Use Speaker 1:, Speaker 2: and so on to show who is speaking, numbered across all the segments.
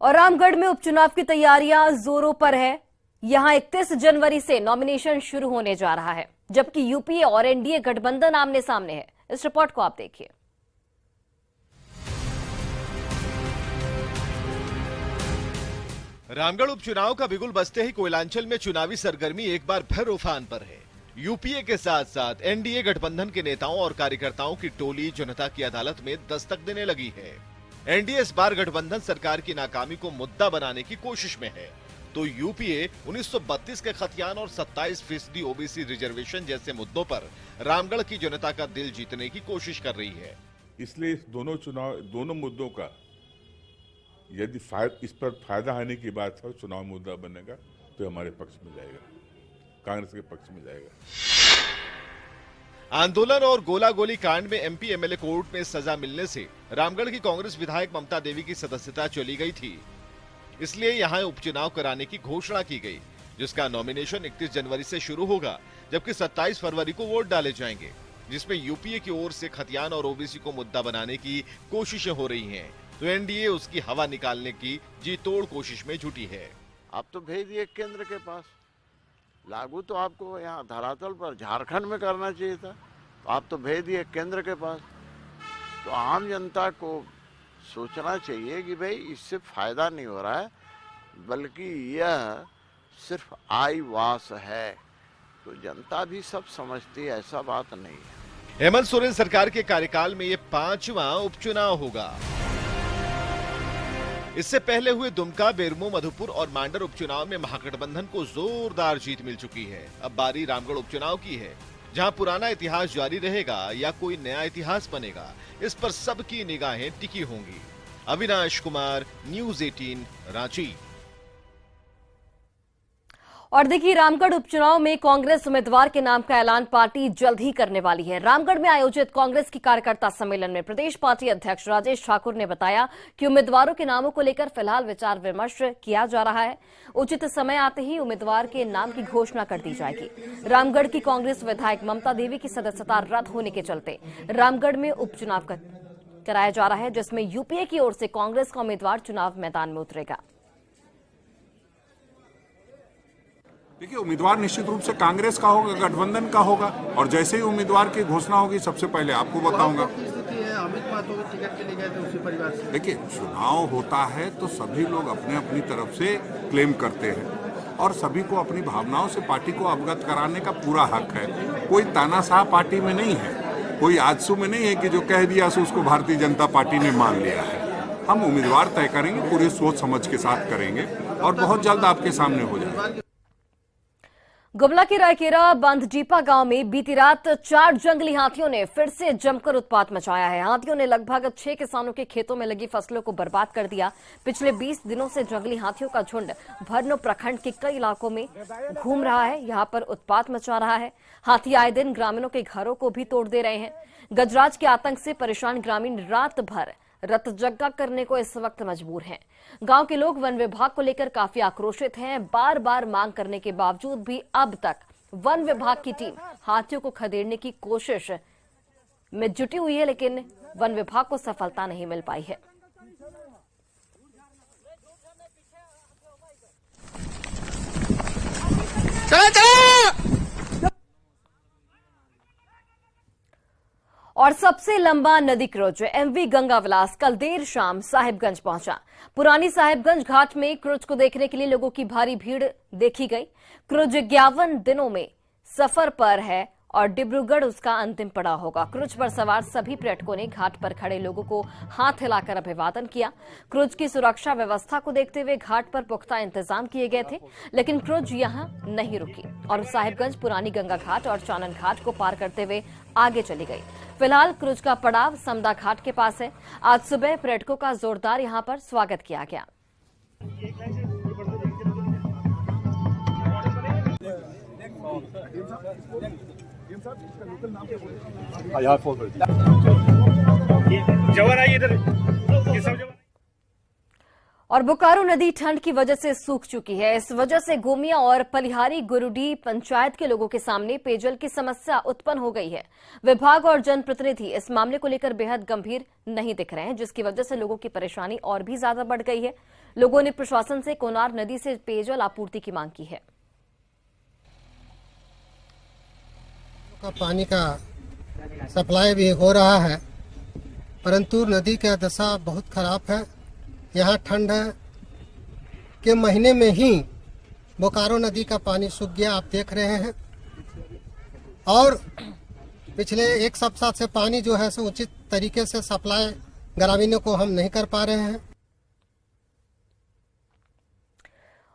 Speaker 1: और रामगढ़ में उपचुनाव की तैयारियां जोरों पर है। यहां 31 जनवरी से नॉमिनेशन शुरू होने जा रहा है, जबकि यूपीए और एनडीए गठबंधन आमने सामने है। इस रिपोर्ट को आप देखिए।
Speaker 2: रामगढ़ उपचुनाव का बिगुल बजते ही कोयलांचल में चुनावी सरगर्मी एक बार फिर उफान पर है। यूपीए के साथ साथ एनडीए गठबंधन के नेताओं और कार्यकर्ताओं की टोली जनता की अदालत में दस्तक देने लगी है। एनडीए इस बार गठबंधन सरकार की नाकामी को मुद्दा बनाने की कोशिश में है, तो यूपीए 1932 के खतियान और 27% ओबीसी रिजर्वेशन जैसे मुद्दों पर रामगढ़ की जनता का दिल जीतने की कोशिश कर रही है।
Speaker 3: इसलिए इस दोनों मुद्दों का यदि इस पर फायदा आने की बात है, चुनाव मुद्दा बनेगा तो हमारे पक्ष में जाएगा, कांग्रेस के पक्ष में जाएगा।
Speaker 2: आंदोलन और गोला गोली कांड में एमपी एमएलए कोर्ट में सजा मिलने से रामगढ़ की कांग्रेस विधायक ममता देवी की सदस्यता चली गई थी। इसलिए यहां उपचुनाव कराने की घोषणा की गई, जिसका नॉमिनेशन 31 जनवरी से शुरू होगा, जबकि 27 फरवरी को वोट डाले जाएंगे, जिसमें यूपीए की ओर से खतियान और ओबीसी को मुद्दा बनाने की कोशिशें हो रही हैं, तो एनडीए उसकी हवा निकालने की जी तोड़ कोशिश में जुटी है।
Speaker 4: आप तो भेज दिए केंद्र के पास, लागू तो आपको यहाँ धरातल पर झारखंड में करना चाहिए था, तो आप तो भेज दिए केंद्र के पास। तो आम जनता को सोचना चाहिए कि भाई इससे फायदा नहीं हो रहा है, बल्कि यह सिर्फ आई वास है। तो जनता भी सब समझती है, ऐसा बात नहीं है।
Speaker 2: हेमंत सोरेन सरकार के कार्यकाल में ये 5वां उपचुनाव होगा। इससे पहले हुए दुमका, बेरमो, मधुपुर और मांडर उपचुनाव में महागठबंधन को जोरदार जीत मिल चुकी है। अब बारी रामगढ़ उपचुनाव की है, जहां पुराना इतिहास जारी रहेगा या कोई नया इतिहास बनेगा, इस पर सबकी निगाहें टिकी होंगी। अविनाश कुमार, न्यूज़ 18, रांची।
Speaker 1: और देखिए, रामगढ़ उपचुनाव में कांग्रेस उम्मीदवार के नाम का ऐलान पार्टी जल्द ही करने वाली है। रामगढ़ में आयोजित कांग्रेस की कार्यकर्ता सम्मेलन में प्रदेश पार्टी अध्यक्ष राजेश ठाकुर ने बताया कि उम्मीदवारों के नामों को लेकर फिलहाल विचार विमर्श किया जा रहा है। उचित समय आते ही उम्मीदवार के नाम की घोषणा कर दी जाएगी। रामगढ़ की कांग्रेस विधायक ममता देवी की सदस्यता रद्द होने के चलते रामगढ़ में उपचुनाव कराया जा रहा है, जिसमें यूपीए की ओर से कांग्रेस का उम्मीदवार चुनाव मैदान में उतरेगा।
Speaker 5: देखिए, उम्मीदवार निश्चित रूप से कांग्रेस का होगा, गठबंधन का होगा, और जैसे ही उम्मीदवार की घोषणा होगी सबसे पहले आपको बताऊंगा। देखिए, चुनाव होता है तो सभी लोग अपने अपनी तरफ से क्लेम करते हैं और सभी को अपनी भावनाओं से पार्टी को अवगत कराने का पूरा हक है। कोई तानाशाह पार्टी में नहीं है, कोई आजसू में नहीं है कि जो कह दिया सो उसको भारतीय जनता पार्टी ने मान लिया है। हम उम्मीदवार तय करेंगे, पूरी सोच समझ के साथ करेंगे और बहुत जल्द आपके सामने हो जाएगा।
Speaker 1: गुमला के रायकेरा बांधडीपा गांव में बीती रात 4 जंगली हाथियों ने फिर से जमकर उत्पात मचाया है। हाथियों ने लगभग 6 किसानों के खेतों में लगी फसलों को बर्बाद कर दिया। पिछले 20 दिनों से जंगली हाथियों का झुंड भरनो प्रखंड के कई इलाकों में घूम रहा है, यहां पर उत्पात मचा रहा है। हाथी आए दिन ग्रामीणों के घरों को भी तोड़ दे रहे हैं। गजराज के आतंक से परेशान ग्रामीण रात भर रतजग्गा करने को इस वक्त मजबूर हैं। गांव के लोग वन विभाग को लेकर काफी आक्रोशित हैं। बार बार मांग करने के बावजूद भी अब तक वन विभाग की टीम हाथियों को खदेड़ने की कोशिश में जुटी हुई है, लेकिन वन विभाग को सफलता नहीं मिल पाई है। और सबसे लंबा नदी क्रुज एमवी गंगा विलास कल देर शाम साहिबगंज पहुंचा। पुरानी साहिबगंज घाट में क्रुज को देखने के लिए लोगों की भारी भीड़ देखी गई। क्रुज 51 दिनों में सफर पर है और डिब्रूगढ़ उसका अंतिम पड़ाव होगा। क्रुज पर सवार सभी पर्यटकों ने घाट पर खड़े लोगों को हाथ हिलाकर अभिवादन किया। क्रुज की सुरक्षा व्यवस्था को देखते हुए घाट पर पुख्ता इंतजाम किए गए थे, लेकिन क्रुज यहां नहीं रुकी और साहिबगंज, पुरानी गंगा घाट और चानन घाट को पार करते हुए आगे चली गई। फिलहाल क्रुज का पड़ाव समदा घाट के पास है। आज सुबह पर्यटकों का जोरदार यहां पर स्वागत किया गया। और बोकारो नदी ठंड की वजह से सूख चुकी है। इस वजह से गोमिया और पलिहारी गुरुडी पंचायत के लोगों के सामने पेयजल की समस्या उत्पन्न हो गई है। विभाग और जनप्रतिनिधि इस मामले को लेकर बेहद गंभीर नहीं दिख रहे हैं, जिसकी वजह से लोगों की परेशानी और भी ज्यादा बढ़ गई है। लोगों ने प्रशासन से कोनार नदी से पेयजल आपूर्ति की मांग की है।
Speaker 6: पानी का सप्लाई भी हो रहा है, परंतु नदी का दशा बहुत खराब है। यहाँ ठंड के महीने में ही बोकारो नदी का पानी सूख गया, आप देख रहे हैं। और पिछले एक सप्ताह से पानी जो है सो उचित तरीके से सप्लाई ग्रामीणों को हम नहीं कर पा रहे हैं।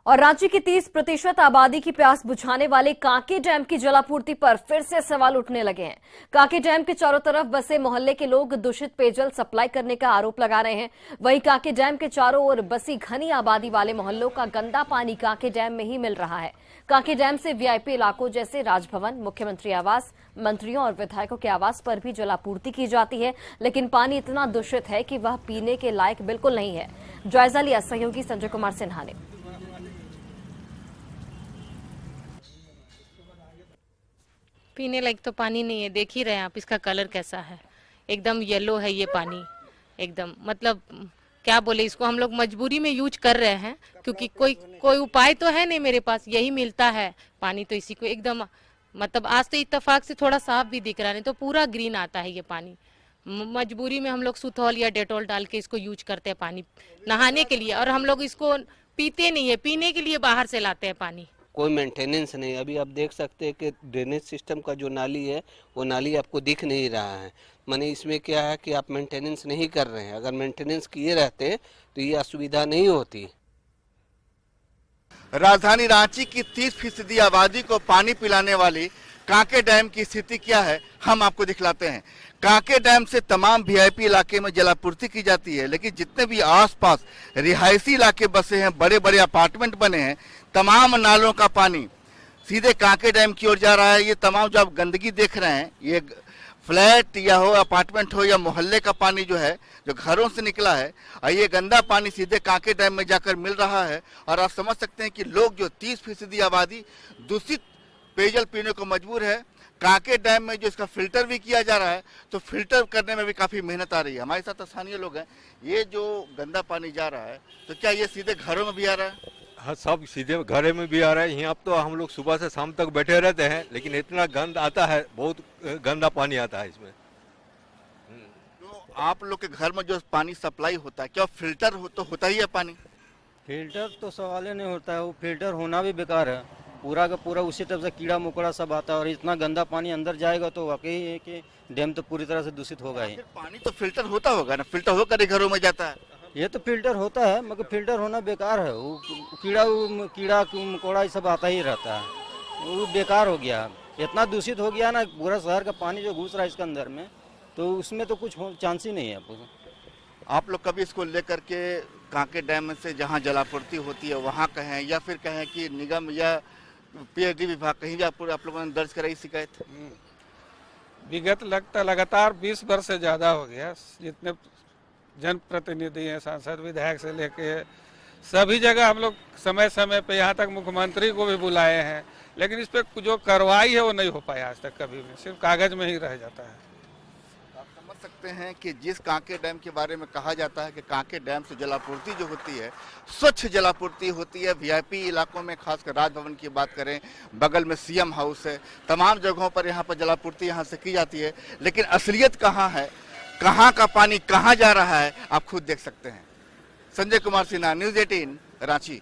Speaker 1: और रांची की 30% आबादी की प्यास बुझाने वाले कांके डैम की जलापूर्ति पर फिर से सवाल उठने लगे हैं। कांके डैम के चारों तरफ बसे मोहल्ले के लोग दूषित पेयजल सप्लाई करने का आरोप लगा रहे हैं। वहीं कांके डैम के चारों ओर बसी घनी आबादी वाले मोहल्लों का गंदा पानी कांके डैम में ही मिल रहा है। कांके डैम से वीआईपी इलाकों जैसे राजभवन, मुख्यमंत्री आवास, मंत्रियों और विधायकों के आवास पर भी जलापूर्ति की जाती है, लेकिन पानी इतना दूषित है कि वह पीने के लायक बिल्कुल नहीं है। जायजा लिया सहयोगी संजय कुमार सिन्हा ने।
Speaker 7: पीने लायक तो पानी नहीं है, देख ही रहे हैं आप, इसका कलर कैसा है, एकदम येलो है ये पानी, एकदम मतलब क्या बोले इसको, हम लोग मजबूरी में यूज कर रहे हैं क्योंकि कोई उपाय तो है नहीं मेरे पास, यही मिलता है पानी, तो इसी को एकदम मतलब आज तो इत्तेफाक से थोड़ा साफ भी दिख रहा, नहीं तो पूरा ग्रीन आता है ये पानी। मजबूरी में हम लोग सुथौल या डेटॉल डाल के इसको यूज करते हैं पानी नहाने के लिए, और हम लोग इसको पीते नहीं है, पीने के लिए बाहर से लाते हैं पानी।
Speaker 8: कोई मेंटेनेंस नहीं। अभी आप देख सकते हैं कि ड्रेनेज सिस्टम का जो नाली है वो नाली आपको दिख नहीं रहा है। माने इसमें क्या है कि आप मेंटेनेंस नहीं कर रहे हैं। अगर मेंटेनेंस किए रहते तो ये असुविधा नहीं होती।
Speaker 9: राजधानी रांची की 30% आबादी को पानी पिलाने वाली कांके डैम की स्थिति क्या है, हम आपको दिखलाते हैं। कांके डैम से तमाम वीआईपी इलाके में जलापूर्ति की जाती है, लेकिन जितने भी आसपास रिहायशी इलाके बसे हैं, बड़े बड़े अपार्टमेंट बने हैं, तमाम नालों का पानी सीधे कांके डैम की ओर जा रहा है। ये तमाम जो आप गंदगी देख रहे हैं, ये फ्लैट या हो, अपार्टमेंट हो या मोहल्ले का पानी जो है, जो घरों से निकला है, और ये गंदा पानी सीधे कांके डैम में जाकर मिल रहा है। और आप समझ सकते हैं कि लोग जो 30% आबादी दूषित पेयजल पीने को मजबूर है। कांके डैम में जो इसका फिल्टर भी किया जा रहा है, तो फिल्टर करने में भी काफी मेहनत आ रही है। हमारे साथ स्थानीय लोग हैं। ये जो गंदा पानी जा रहा है, तो क्या ये सीधे घरों में भी आ रहा है?
Speaker 10: हाँ, सब सीधे घरे में भी आ रहा है। यहाँ तो हम लोग सुबह से शाम तक बैठे रहते हैं, लेकिन इतना गंद आता है, बहुत गंदा पानी आता है इसमें।
Speaker 9: तो आप लोग के घर में जो पानी सप्लाई होता है, क्या फिल्टर तो होता ही है पानी?
Speaker 11: फिल्टर तो सवाल ही नहीं होता है, वो फिल्टर होना भी बेकार है। पूरा का पूरा उसी तरफ से कीड़ा मकोड़ा सब आता है, और इतना गंदा पानी अंदर जाएगा तो वाकई है कि डैम तो पूरी तरह से दूषित होगा ही।
Speaker 9: पानी तो फिल्टर होता होगा ना, फिल्टर होकर ही घरों में जाता है।
Speaker 11: ये तो फिल्टर होता है, मगर फिल्टर होना बेकार है। वो कीड़ा मकोड़ा सब आता ही रहता है, वो बेकार हो गया। इतना दूषित हो गया ना पूरा शहर का पानी जो घुस रहा है इसके अंदर में, तो उसमें तो कुछ चांस ही नहीं है।
Speaker 9: आप लोग कभी इसको लेकर के कांके डैम से जहाँ जलापूर्ति होती है वहाँ कहें, या फिर कहें कि निगम या पीएचडी विभाग, कहीं भी आप लोगों ने दर्ज कराई शिकायत?
Speaker 12: विगत लगातार 20 वर्ष से ज़्यादा हो गया। जितने जनप्रतिनिधि हैं, सांसद विधायक से लेके सभी जगह हम लोग समय समय पे, यहाँ तक मुख्यमंत्री को भी बुलाए हैं, लेकिन इस पर जो कार्रवाई है वो नहीं हो पाया आज तक कभी भी, सिर्फ कागज में ही रह जाता है।
Speaker 9: आप समझ सकते हैं कि जिस कांके डैम के बारे में कहा जाता है कि कांके डैम से जलापूर्ति जो होती है, स्वच्छ जलापूर्ति होती है। वीआईपी इलाकों में, खासकर राजभवन की बात करें, बगल में सीएम हाउस है, तमाम जगहों पर यहाँ पर जलापूर्ति यहाँ से की जाती है। लेकिन असलियत कहाँ है, कहाँ का पानी कहाँ जा रहा है, आप खुद देख सकते हैं। संजय कुमार सिन्हा, न्यूज़ 18, रांची।